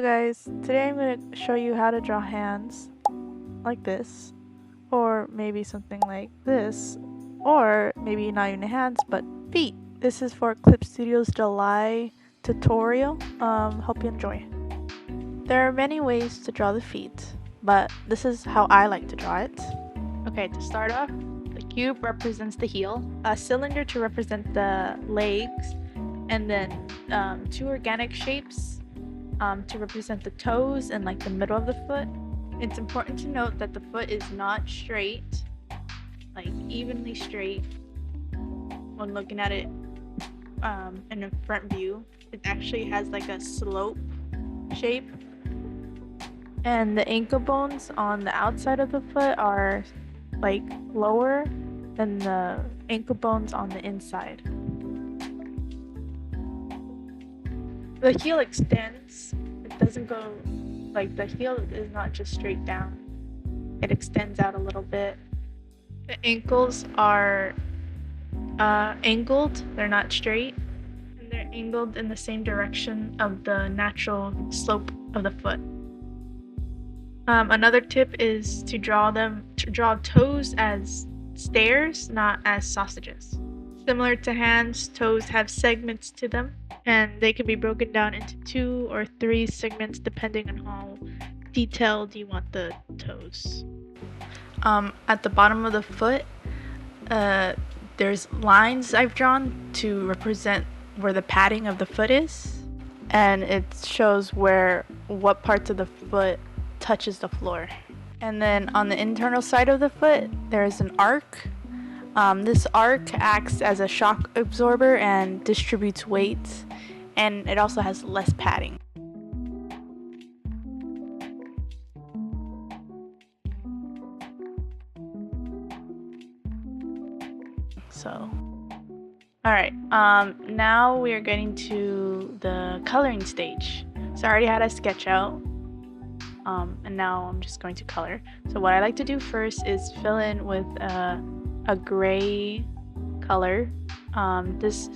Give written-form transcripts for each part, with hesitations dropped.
Guys, today I'm going to show you how to draw hands like this, or maybe something like this, or maybe not even hands but feet. This is for Clip Studio's July tutorial. Hope you enjoy. There are many ways to draw the feet, but this is how I like to draw it. Okay, to start off, the cube represents the heel, a cylinder to represent the legs, and then two organic shapes to represent the toes and like the middle of the foot. It's important to note that the foot is not straight, like evenly straight when looking at it in a front view. It actually has like a slope shape. And the ankle bones on the outside of the foot are like lower than the ankle bones on the inside. The heel extends. It doesn't go like the heel is not just straight down. It extends out a little bit. The ankles are angled. They're not straight. And they're angled in the same direction of the natural slope of the foot. Another tip is to draw toes as stairs, not as sausages. Similar to hands, toes have segments to them, and they can be broken down into 2 or 3 segments depending on how detailed you want the toes. At the bottom of the foot, there's lines I've drawn to represent where the padding of the foot is, and it shows what parts of the foot touches the floor. And then on the internal side of the foot, there's an arc. This arc acts as a shock absorber and distributes weight, and it also has less padding. So, alright, now we are getting to the coloring stage. So I already had a sketch out, and now I'm just going to color. So what I like to do first is fill in with a gray color. This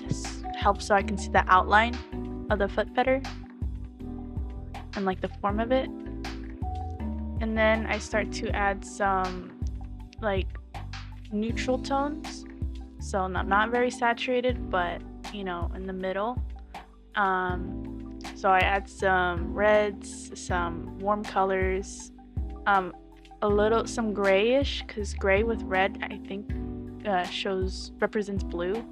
helps so I can see the outline of the foot better and like the form of it. And then I start to add some like neutral tones, so not very saturated, but in the middle. So I add some reds, some warm colors, some grayish, because gray with red I think represents blue.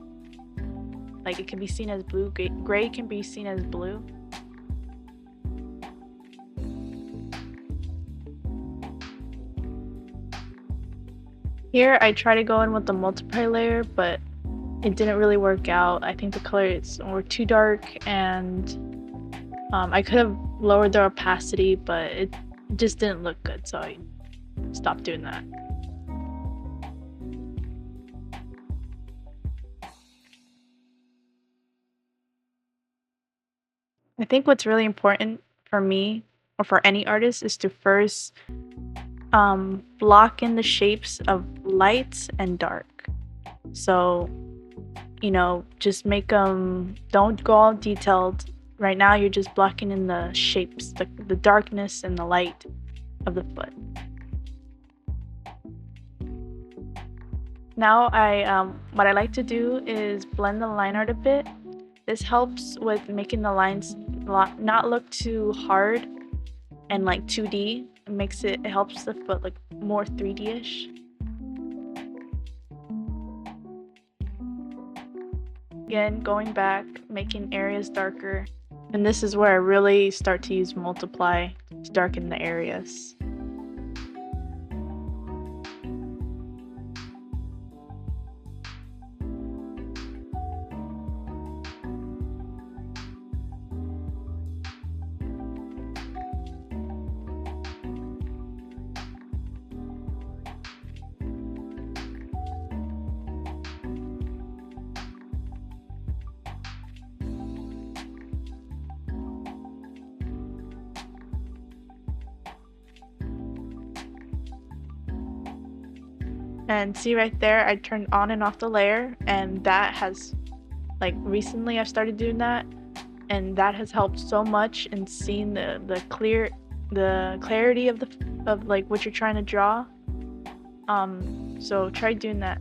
Like it can be seen as blue. Gray can be seen as blue. Here I try to go in with the multiply layer, but it didn't really work out. I think the colors were too dark, and I could have lowered the opacity, but it just didn't look good, so I stopped doing that. I think what's really important for me, or for any artist, is to first block in the shapes of light and dark. So, just make them, don't go all detailed. Right now you're just blocking in the shapes, the darkness and the light of the foot. Now what I like to do is blend the line art a bit. This helps with making the lines not look too hard and like 2D. It helps the foot look more 3D-ish. Again, going back, making areas darker. And this is where I really start to use multiply to darken the areas. And see right there, I turned on and off the layer, and that has, like, recently I've started doing that, and that has helped so much in seeing the clarity of like what you're trying to draw. So try doing that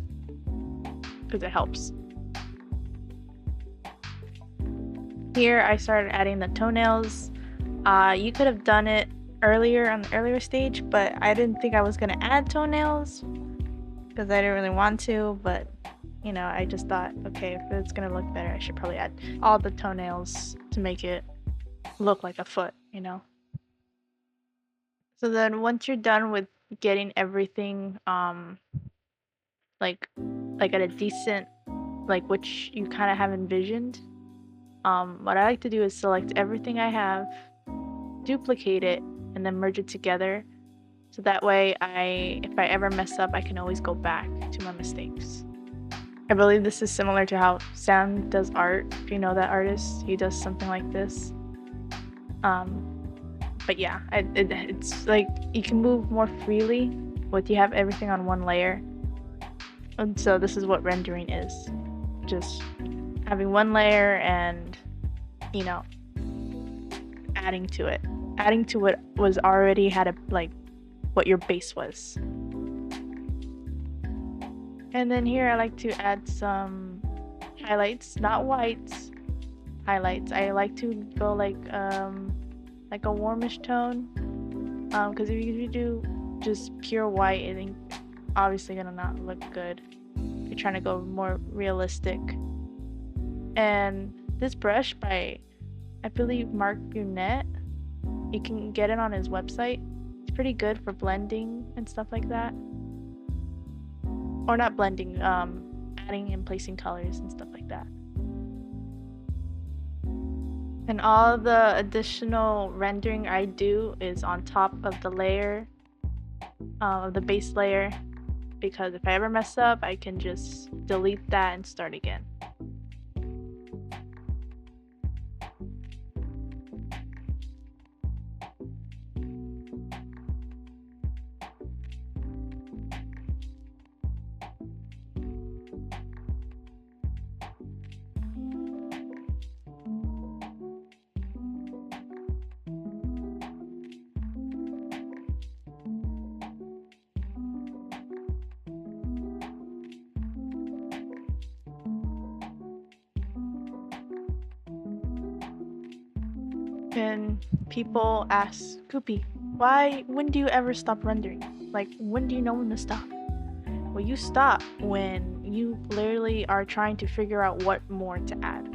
because it helps. Here I started adding the toenails. You could have done it earlier on the earlier stage, but I didn't think I was gonna add toenails because I didn't really want to, but you know, I just thought, okay, if it's gonna look better, I should probably add all the toenails to make it look like a foot, you know? So then once you're done with getting everything like at a decent, like which you kind of have envisioned, what I like to do is select everything I have, duplicate it, and then merge it together. So that way if I ever mess up, I can always go back to my mistakes. I believe this is similar to how Sam does art. If you know that artist, he does something like this. But yeah, it's like you can move more freely with you have everything on one layer. And so this is what rendering is. Just having one layer and, you know, adding to it. Adding to what was already what your base was. And then here I like to add some highlights, not whites, highlights. I like to go like a warmish tone, because if you do just pure white, I think obviously gonna not look good. You're trying to go more realistic. And this brush by, I believe, Mark Burnett, you can get it on his website. It's pretty good for blending and stuff like that. Or not blending, adding and placing colors and stuff like that. And all the additional rendering I do is on top of the layer, of the base layer, because if I ever mess up, I can just delete that and start again. And people ask, Goopy, when do you ever stop rendering? Like, when do you know when to stop? Well, you stop when you literally are trying to figure out what more to add.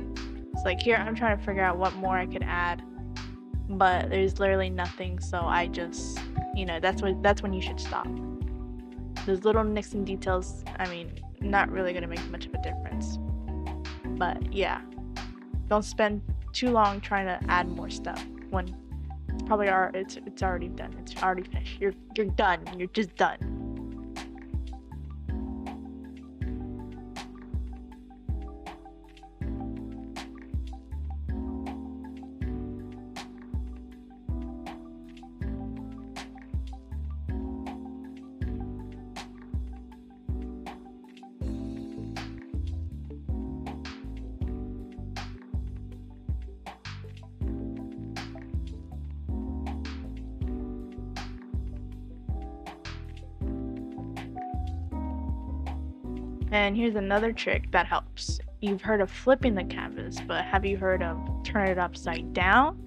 It's like here, I'm trying to figure out what more I could add, but there's literally nothing, so I just, you know, that's when you should stop. Those little nicks and details, I mean, not really gonna make much of a difference. But yeah, don't spend too long trying to add more stuff when it's probably it's already done. It's already finished. You're done. You're just done. And here's another trick that helps. You've heard of flipping the canvas, but have you heard of turn it upside down?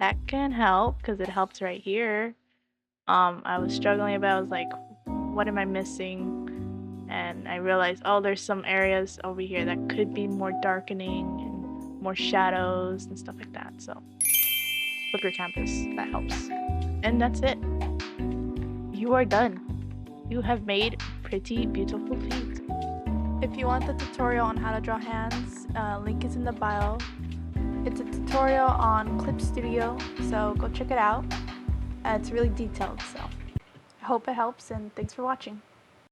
That can help because it helps right here. I was struggling about, I was like, what am I missing? And I realized, oh, there's some areas over here that could be more darkening and more shadows and stuff like that. So flip your canvas, that helps. And that's it. You are done. You have made pretty beautiful feet. If you want the tutorial on how to draw hands, link is in the bio. It's a tutorial on Clip Studio, so go check it out. It's really detailed, so I hope it helps, and thanks for watching.